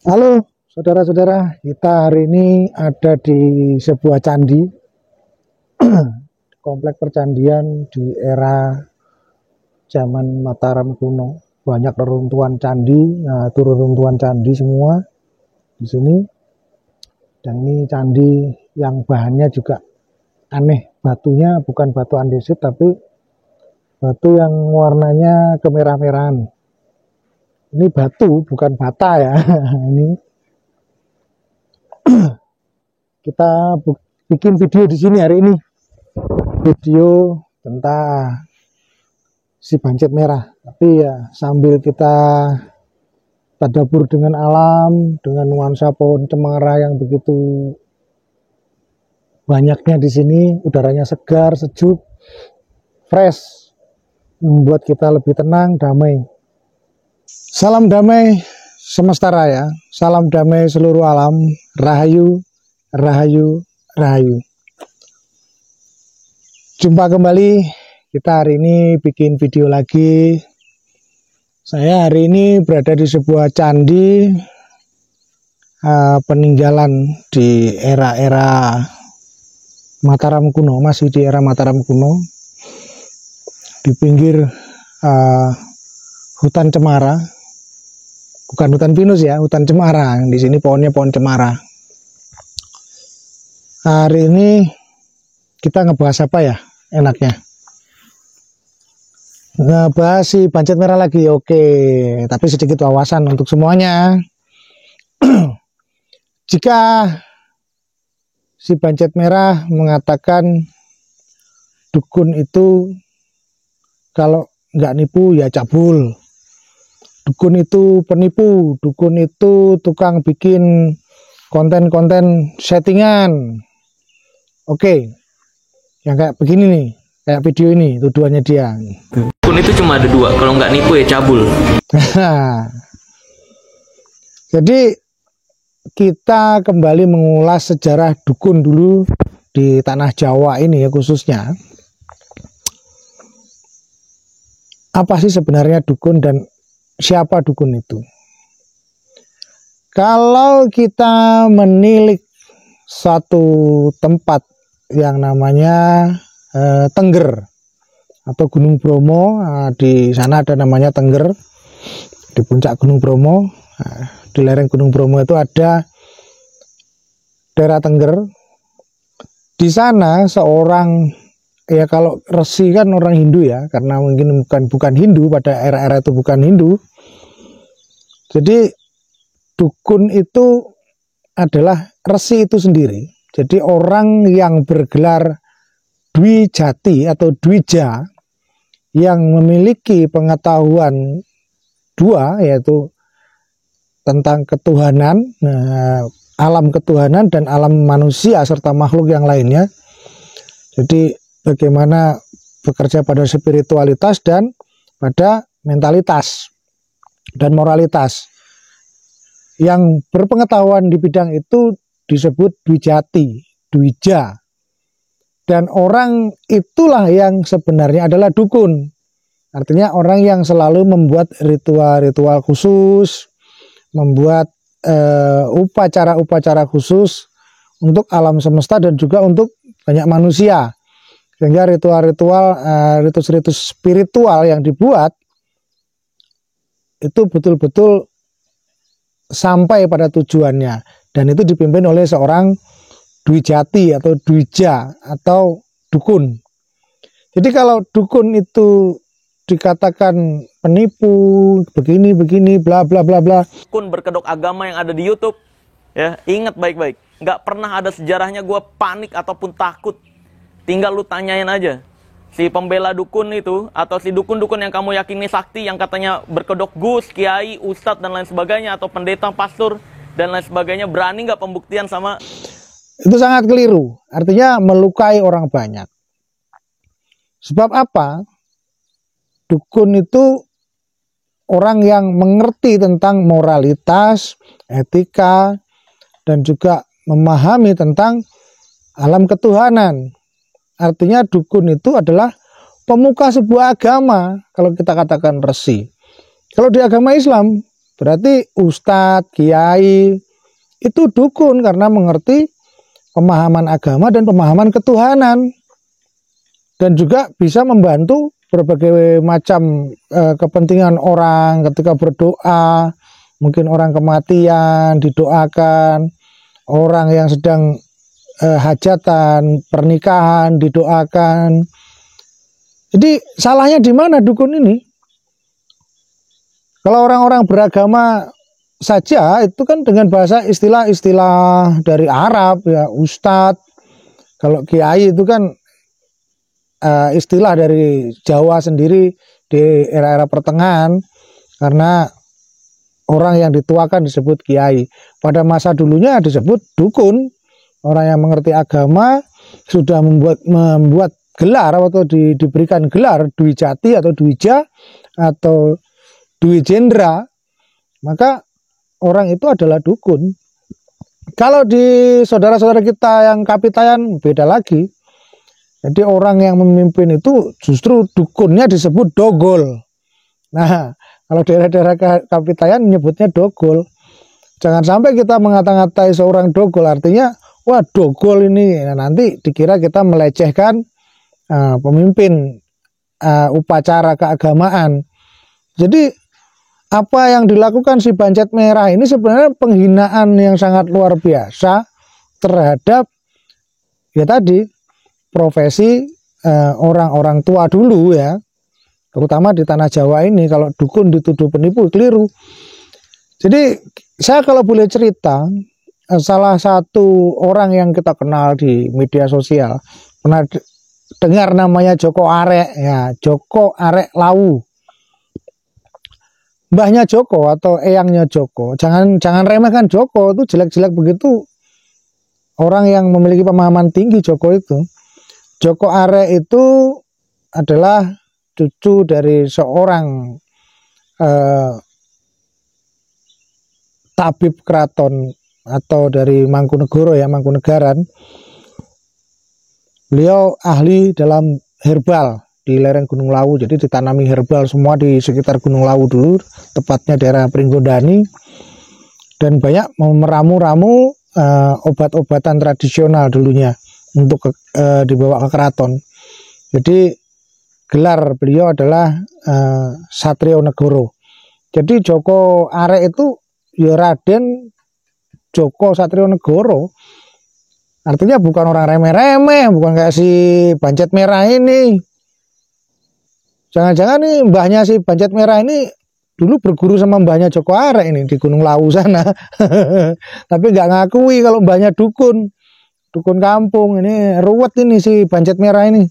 Halo saudara-saudara, kita hari ini ada di sebuah candi, komplek percandian di era zaman Mataram kuno. Banyak reruntuhan candi, nah itu reruntuhan candi semua di sini. Dan ini candi yang bahannya juga aneh, batunya bukan batu andesit tapi batu yang warnanya kemerah-merahan. Ini batu bukan bata ya. Ini kita bikin video di sini hari ini. Video tentang si Bancet Merah, tapi ya sambil kita tadabur dengan alam, dengan nuansa pohon cemara yang begitu banyaknya di sini, udaranya segar, sejuk, fresh, membuat kita lebih tenang, damai. Salam damai semesta raya, salam damai seluruh alam, rahayu, rahayu, rahayu. Jumpa kembali, kita hari ini bikin video lagi. Saya hari ini berada di sebuah candi peninggalan di era-era Mataram kuno, masih di era Mataram kuno, di pinggir hutan cemara, bukan hutan pinus ya, hutan cemara. Di sini pohonnya pohon cemara. Hari ini kita ngebahas apa ya enaknya? Ngebahas si Bancet Merah lagi, oke. Tapi sedikit wawasan untuk semuanya. Jika si Bancet Merah mengatakan dukun itu kalau nggak nipu ya cabul, dukun itu penipu, dukun itu tukang bikin konten-konten settingan, oke, yang kayak begini nih, kayak video ini tuduhannya dia. Dukun itu cuma ada dua, kalau nggak nipu ya cabul. Jadi kita kembali mengulas sejarah dukun dulu di tanah Jawa ini ya khususnya. Apa sih sebenarnya dukun dan siapa dukun itu? Kalau kita menilik satu tempat yang namanya Tengger atau Gunung Bromo, di sana ada namanya Tengger, di puncak Gunung Bromo. Di lereng Gunung Bromo itu ada daerah Tengger. Di sana seorang, ya kalau resi kan orang Hindu ya, karena mungkin bukan Hindu, pada era-era itu bukan Hindu. Jadi dukun itu adalah resi itu sendiri. Jadi orang yang bergelar Dwijati atau Dwija, yang memiliki pengetahuan dua, yaitu tentang ketuhanan, alam ketuhanan dan alam manusia serta makhluk yang lainnya. Jadi bagaimana bekerja pada spiritualitas dan pada mentalitas dan moralitas. Yang berpengetahuan di bidang itu disebut Dwijati, Dwija. Dan orang itulah yang sebenarnya adalah dukun. Artinya orang yang selalu membuat ritual-ritual khusus, membuat upacara-upacara khusus untuk alam semesta dan juga untuk banyak manusia, sehingga ritual-ritual, ritus-ritus spiritual yang dibuat itu betul-betul sampai pada tujuannya, dan itu dipimpin oleh seorang Dwijati atau Dwija atau dukun. Jadi kalau dukun itu dikatakan penipu, begini, bla bla bla bla. Dukun berkedok agama yang ada di YouTube, ya ingat baik-baik. Nggak pernah ada sejarahnya gue panik ataupun takut. Tinggal lu tanyain aja. Si pembela dukun itu, atau si dukun-dukun yang kamu yakini sakti, yang katanya berkedok gus, kiai, ustadz, dan lain sebagainya, atau pendeta, pastor, dan lain sebagainya, berani nggak pembuktian sama? Itu sangat keliru. Artinya melukai orang banyak. Sebab apa? Dukun itu orang yang mengerti tentang moralitas, etika, dan juga memahami tentang alam ketuhanan. Artinya dukun itu adalah pemuka sebuah agama, kalau kita katakan resi. Kalau di agama Islam, Berarti ustadz, kiai itu dukun karena mengerti pemahaman agama dan pemahaman ketuhanan. Dan juga bisa membantu berbagai macam kepentingan orang ketika berdoa. Mungkin orang kematian didoakan, orang yang sedang hajatan, pernikahan didoakan. Jadi salahnya di mana dukun ini? Kalau orang-orang beragama saja itu kan dengan bahasa istilah-istilah dari Arab ya, ustadz. Kalau kiai itu kan istilah dari Jawa sendiri di era-era pertengahan, karena orang yang dituakan disebut kiai. Pada masa dulunya disebut dukun. Orang yang mengerti agama sudah membuat gelar atau diberikan gelar Dwi Jati atau Dwija atau Dwi Jendra, maka orang itu adalah dukun. Kalau di saudara-saudara kita yang kapitayan beda lagi. Jadi orang yang memimpin itu justru dukunnya disebut dogol. Nah, kalau daerah-daerah kapitayan menyebutnya dogol. Jangan sampai kita mengata-ngatai seorang dogol, artinya wah dogol ini. Nah, nanti dikira kita melecehkan pemimpin upacara keagamaan. Jadi apa yang dilakukan si Bancet Merah ini sebenarnya penghinaan yang sangat luar biasa terhadap ya tadi profesi orang-orang tua dulu ya, terutama di tanah Jawa ini. Kalau dukun dituduh penipu keliru. Jadi saya kalau boleh cerita, salah satu orang yang kita kenal di media sosial, pernah dengar namanya Joko Arek ya, Joko Arek Lawu. Mbahnya Joko atau eyangnya Joko, jangan remehkan Joko, itu jelek-jelek begitu. Orang yang memiliki pemahaman tinggi Joko itu. Joko Arek itu adalah cucu dari seorang tabib keraton atau dari Mangkunegoro ya, Mangkunegaran. Beliau ahli dalam herbal di lereng Gunung Lawu, jadi ditanami herbal semua di sekitar Gunung Lawu dulu, tepatnya daerah Pringgondani, dan banyak meramu-ramu obat-obatan tradisional dulunya untuk dibawa ke keraton. Jadi gelar beliau adalah Satrio Negoro. Jadi Joko Arek itu ya Raden Joko Satrio Negoro. Artinya bukan orang remeh-remeh, bukan kayak si Bancet Merah ini. Jangan-jangan nih mbahnya si Bancet Merah ini dulu berguru sama mbahnya Joko Arek ini di Gunung Lawu sana. Tapi nggak ngakui kalau mbahnya dukun kampung. Ini ruwet ini si Bancet Merah ini.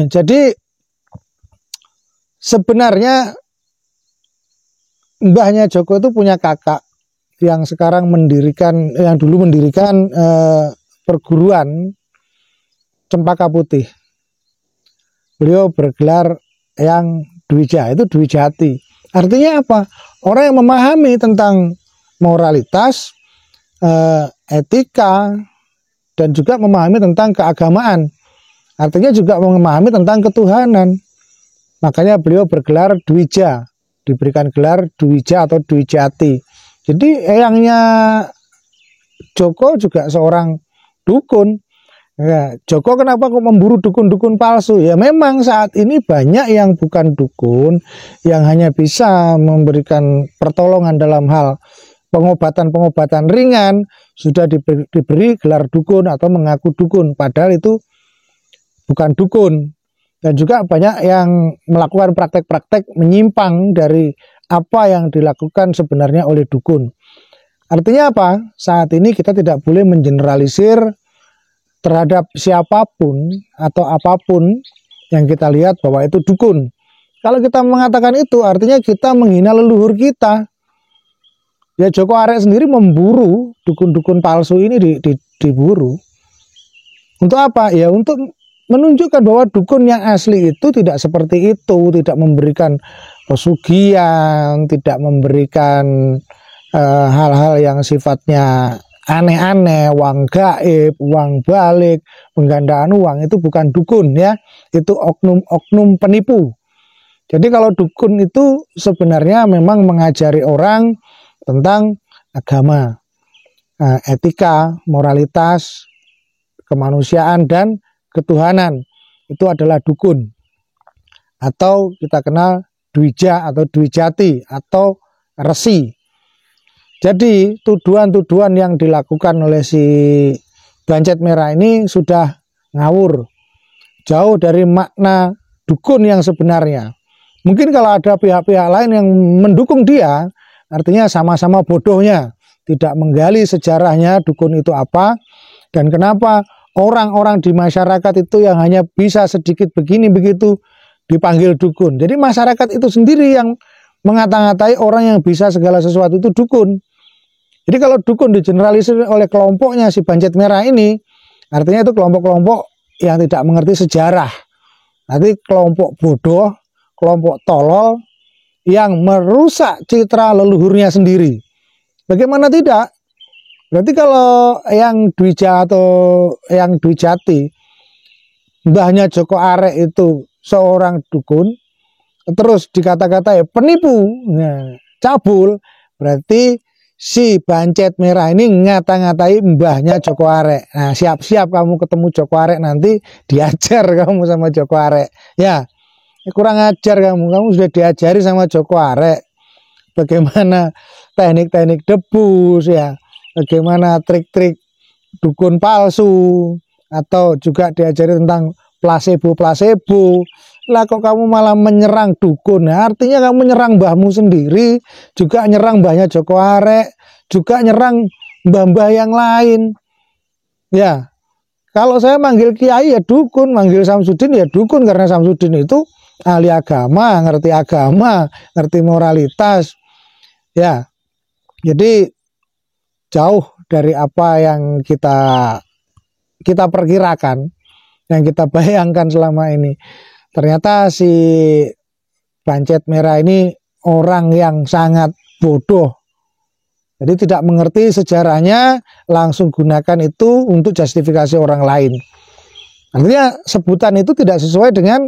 Jadi sebenarnya mbahnya Joko itu punya kakak yang sekarang yang dulu mendirikan perguruan Cempaka Putih. Beliau bergelar yang Dwija, itu Dwi Jati. Artinya apa? Orang yang memahami tentang moralitas, etika, dan juga memahami tentang keagamaan. Artinya juga memahami tentang ketuhanan. Makanya beliau bergelar Dwija, diberikan gelar Dwija atau Dwi Jati. Jadi eyangnya Joko juga seorang dukun. Ya, Joko kenapa kok memburu dukun-dukun palsu? Ya memang saat ini banyak yang bukan dukun, yang hanya bisa memberikan pertolongan dalam hal pengobatan-pengobatan ringan, sudah diberi gelar dukun atau mengaku dukun, padahal itu bukan dukun. Dan juga banyak yang melakukan praktek-praktek menyimpang dari apa yang dilakukan sebenarnya oleh dukun. Artinya apa? Saat ini kita tidak boleh mengeneralisir terhadap siapapun atau apapun yang kita lihat bahwa itu dukun. Kalau kita mengatakan itu, artinya kita menghina leluhur kita. Ya Joko Arek sendiri memburu dukun-dukun palsu ini diburu. Untuk apa? Ya untuk menunjukkan bahwa dukun yang asli itu tidak seperti itu, tidak memberikan pesugihan, tidak memberikan hal-hal yang sifatnya aneh-aneh, uang gaib, uang balik, penggandaan uang, itu bukan dukun ya, itu oknum-oknum penipu. Jadi kalau dukun itu sebenarnya memang mengajari orang tentang agama, etika, moralitas, kemanusiaan, dan ketuhanan. Itu adalah dukun. Atau kita kenal Dwija atau Dwijati atau resi. Jadi tuduhan-tuduhan yang dilakukan oleh si Bancet Merah ini sudah ngawur, jauh dari makna dukun yang sebenarnya. Mungkin kalau ada pihak-pihak lain yang mendukung dia, artinya sama-sama bodohnya, tidak menggali sejarahnya dukun itu apa, dan kenapa orang-orang di masyarakat itu yang hanya bisa sedikit begini begitu dipanggil dukun. Jadi masyarakat itu sendiri yang mengata-ngatai orang yang bisa segala sesuatu itu dukun. Jadi kalau dukun digeneralisir oleh kelompoknya si Bancet Merah ini, artinya itu kelompok-kelompok yang tidak mengerti sejarah. Nanti kelompok bodoh, kelompok tolol yang merusak citra leluhurnya sendiri. Bagaimana tidak? Berarti kalau yang Dwija atau yang Dwijati, mbahnya Joko Arek itu seorang dukun, terus dikata-katai penipu, cabul, berarti si Bancet Merah ini ngata-ngatai mbahnya Joko Arek. Nah, siap-siap kamu ketemu Joko Arek nanti diajar kamu sama Joko Arek. Ya, kurang ajar kamu sudah diajari sama Joko Arek bagaimana teknik-teknik debus, ya, bagaimana trik-trik dukun palsu, atau juga diajari tentang placebo. Lah kok kamu malah menyerang dukun? Nah, artinya kamu menyerang mbahmu sendiri, juga nyerang mbahnya Joko Arek, juga nyerang mbah-mbah yang lain. Ya, kalau saya manggil kiai ya dukun, manggil Samsudin ya dukun, karena Samsudin itu ahli agama, ngerti moralitas. Ya, jadi jauh dari apa yang kita perkirakan, yang kita bayangkan selama ini. Ternyata si Bancet Merah ini orang yang sangat bodoh. Jadi tidak mengerti sejarahnya, langsung gunakan itu untuk justifikasi orang lain. Artinya sebutan itu tidak sesuai dengan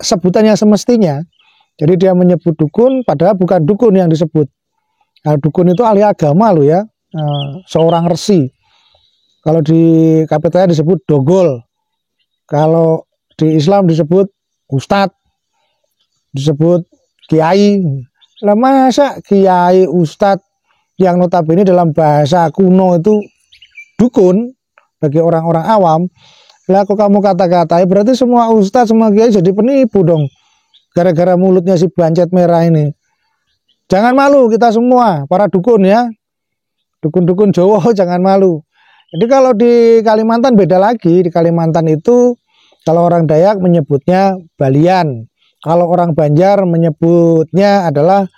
sebutan yang semestinya. Jadi dia menyebut dukun, padahal bukan dukun yang disebut. Nah, dukun itu ahli agama loh ya, seorang resi. Kalau di KPTA disebut dogol. Kalau di Islam disebut ustadz, disebut kiai. Lah masa kiai ustadz yang notabene dalam bahasa kuno itu dukun bagi orang-orang awam. Lah kok kamu kata-katai berarti semua ustadz, semua kiai jadi penipu dong. Gara-gara mulutnya si Bancet Merah ini. Jangan malu kita semua, para dukun ya. Dukun-dukun Jawa jangan malu. Jadi kalau di Kalimantan beda lagi. Di Kalimantan itu kalau orang Dayak menyebutnya balian. Kalau orang Banjar menyebutnya adalah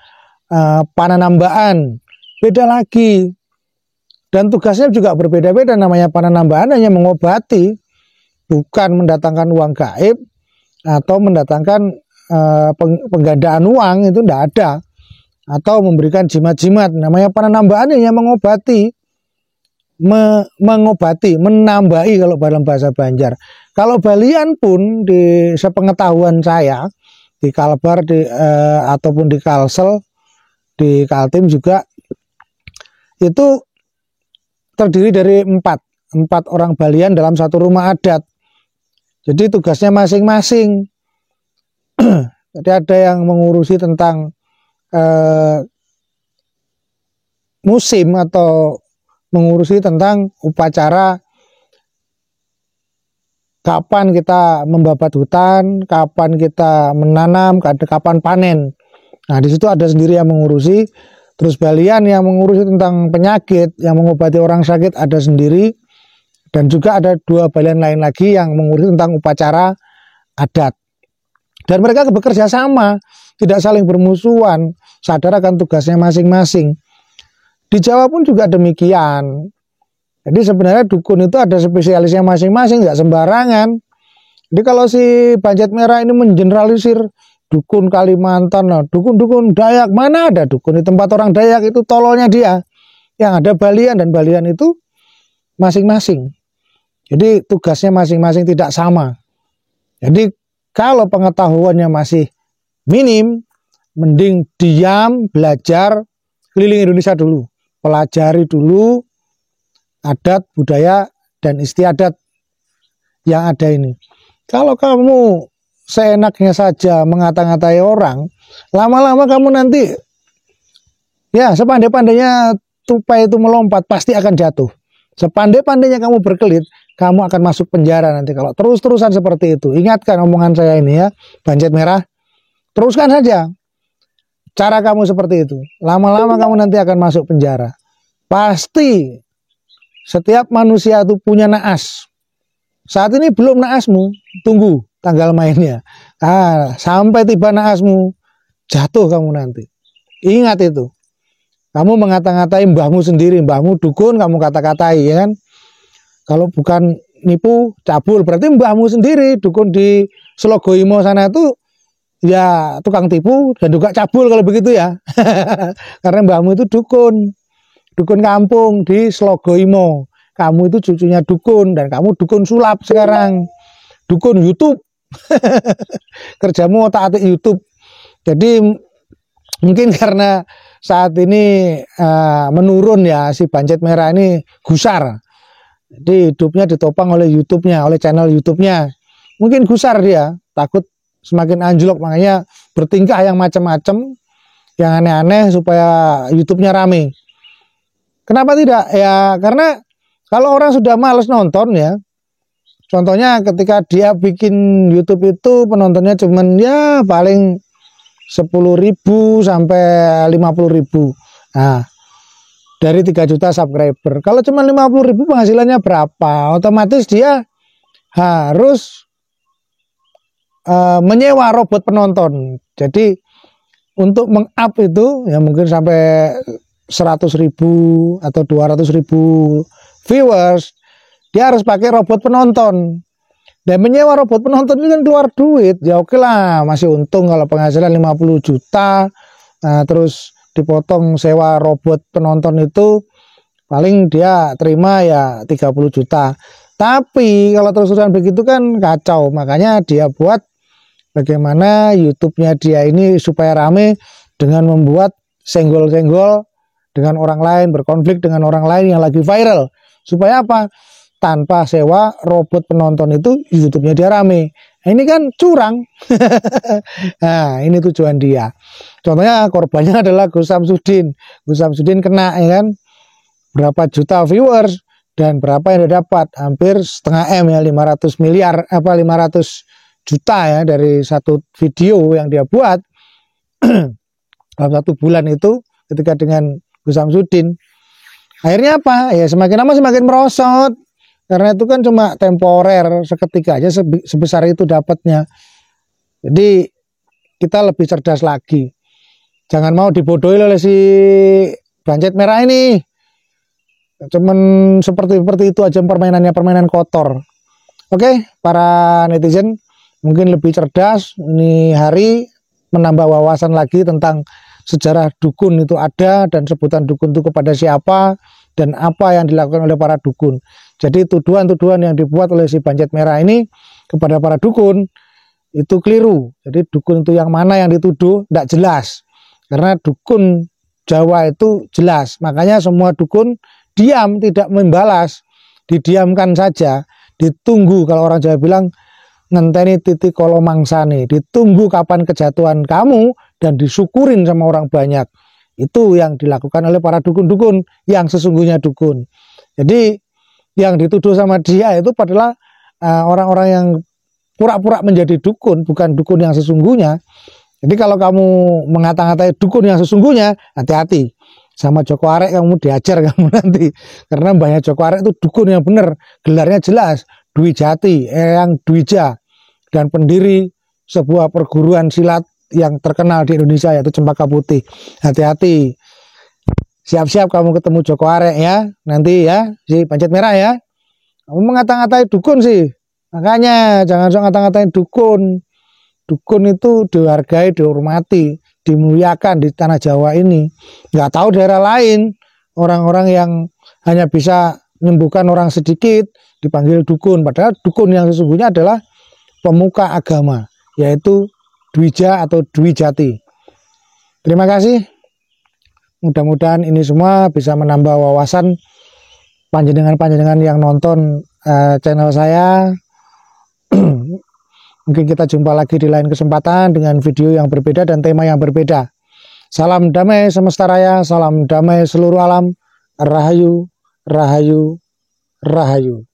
pananambaan. Beda lagi. Dan tugasnya juga berbeda-beda. Namanya pananambaan hanya mengobati. Bukan mendatangkan uang gaib atau mendatangkan penggandaan uang, itu tidak ada, atau memberikan jimat-jimat. Namanya pananambaan yang mengobati, menambahi kalau dalam bahasa Banjar. Kalau balian pun di sepengetahuan saya di Kalbar ataupun di Kalsel, di Kaltim juga itu terdiri dari empat orang balian dalam satu rumah adat. Jadi tugasnya masing-masing. Jadi ada yang mengurusi tentang musim atau mengurusi tentang upacara, kapan kita membabat hutan, kapan kita menanam, kapan panen. Nah, di situ ada sendiri yang mengurusi. Terus balian yang mengurusi tentang penyakit, yang mengobati orang sakit ada sendiri. Dan juga ada dua balian lain lagi yang mengurusi tentang upacara adat. Dan mereka bekerja sama, tidak saling bermusuhan, sadar akan tugasnya masing-masing. Di Jawa pun juga demikian. Jadi sebenarnya dukun itu ada spesialisnya masing-masing, nggak sembarangan. Jadi kalau si Bancet Merah ini mengeneralisir dukun Kalimantan, nah, dukun-dukun Dayak, mana ada dukun di tempat orang Dayak, itu tololnya dia. Yang ada balian, dan balian itu masing-masing. Jadi tugasnya masing-masing tidak sama. Jadi kalau pengetahuannya masih minim, mending diam, belajar, keliling Indonesia dulu, pelajari dulu adat, budaya, dan istiadat yang ada ini. Kalau kamu seenaknya saja mengata-ngatai orang, lama-lama kamu nanti, ya sepandai-pandainya tupai itu melompat, pasti akan jatuh. Sepandai-pandainya kamu berkelit, kamu akan masuk penjara nanti kalau terus-terusan seperti itu. Ingatkan omongan saya ini ya, Bancet Merah. Teruskan saja cara kamu seperti itu. Lama-lama kamu nanti akan masuk penjara. Pasti setiap manusia itu punya naas. Saat ini belum naasmu, tunggu tanggal mainnya. Sampai tiba naasmu, jatuh kamu nanti. Ingat itu. Kamu mengata-ngatai mbahmu sendiri, mbahmu dukun, kamu kata-katai, ya kan? Kalau bukan nipu, cabul, berarti mbahmu sendiri, dukun di Slogoimo sana itu, ya tukang tipu dan juga cabul kalau begitu ya. Karena mbahmu itu dukun kampung di Slogoimo. Kamu itu cucunya dukun, dan kamu dukun sulap sekarang. Dukun YouTube. Kerjamu otak-atik YouTube. Jadi mungkin karena saat ini menurun ya, si Bancet Merah ini gusar. Jadi hidupnya ditopang oleh YouTube-nya, oleh channel YouTube-nya. Mungkin gusar dia, takut semakin anjlok, makanya bertingkah yang macam-macam, yang aneh-aneh supaya YouTube-nya rame. Kenapa tidak? Ya karena kalau orang sudah males nonton ya, contohnya ketika dia bikin YouTube itu penontonnya cuman ya paling 10.000 sampai 50.000. Nah, dari 3 juta subscriber. Kalau cuma 50.000 penghasilannya berapa? Otomatis dia harus menyewa robot penonton. Jadi untuk meng-up itu ya mungkin sampai 100.000 atau 200.000 viewers, dia harus pakai robot penonton. Dan menyewa robot penonton itu kan keluar duit. Ya oke lah, masih untung kalau penghasilan 50 juta. Nah, terus dipotong sewa robot penonton itu paling dia terima ya 30 juta. Tapi kalau terus-terusan begitu kan kacau. Makanya dia buat bagaimana YouTube-nya dia ini supaya rame dengan membuat senggol-senggol dengan orang lain, berkonflik dengan orang lain yang lagi viral. Supaya apa? Tanpa sewa robot penonton itu YouTube-nya dia rame. Nah, ini kan curang. Nah, ini tujuan dia. Contohnya korbannya adalah Gus Samsudin. Gus Samsudin kena ya kan, berapa juta viewers dan berapa yang dia dapat? Hampir setengah M ya, 500 miliar 500 juta ya dari satu video yang dia buat dalam 1 bulan itu ketika dengan Gus Samsudin. Akhirnya apa? Ya semakin lama semakin merosot. Karena itu kan cuma temporer, seketika aja sebesar itu dapatnya. Jadi kita lebih cerdas lagi. Jangan mau dibodohi oleh si Bancet Merah ini. Cuman seperti itu aja permainannya, permainan kotor. Oke, para netizen mungkin lebih cerdas. Ini hari menambah wawasan lagi tentang sejarah dukun itu ada, dan sebutan dukun itu kepada siapa, dan apa yang dilakukan oleh para dukun. Jadi tuduhan-tuduhan yang dibuat oleh si Bancet Merah ini kepada para dukun itu keliru. Jadi dukun itu yang mana yang dituduh tidak jelas. Karena dukun Jawa itu jelas. Makanya semua dukun diam, tidak membalas. Didiamkan saja. Ditunggu, kalau orang Jawa bilang ngenteni titik kolo mangsane. Ditunggu kapan kejatuhan kamu dan disyukurin sama orang banyak. Itu yang dilakukan oleh para dukun-dukun yang sesungguhnya dukun. Jadi yang dituduh sama dia itu adalah orang-orang yang pura-pura menjadi dukun, bukan dukun yang sesungguhnya. Jadi kalau kamu mengata-ngatai dukun yang sesungguhnya, hati-hati. Sama Joko Arek kamu diajar kamu nanti. Karena banyak Joko Arek itu dukun yang benar, gelarnya jelas, Dwi Jati, Eyang Dwija, dan pendiri sebuah perguruan silat yang terkenal di Indonesia, yaitu Cempaka Putih. Hati-hati. Siap-siap kamu ketemu Joko Arek ya, nanti ya, si Bancet Merah ya. Kamu mengata-ngatai dukun sih. Makanya jangan sok ngata-ngatain dukun. Dukun itu dihargai, dihormati, dimuliakan di tanah Jawa ini. Nggak tahu daerah lain, orang-orang yang hanya bisa menyembuhkan orang sedikit dipanggil dukun. Padahal dukun yang sesungguhnya adalah pemuka agama, yaitu Dwija atau Dwi Jati. Terima kasih. Mudah-mudahan ini semua bisa menambah wawasan panjenengan-panjenengan yang nonton channel saya. Mungkin kita jumpa lagi di lain kesempatan dengan video yang berbeda dan tema yang berbeda. Salam damai semesta raya, salam damai seluruh alam. Rahayu, rahayu, rahayu.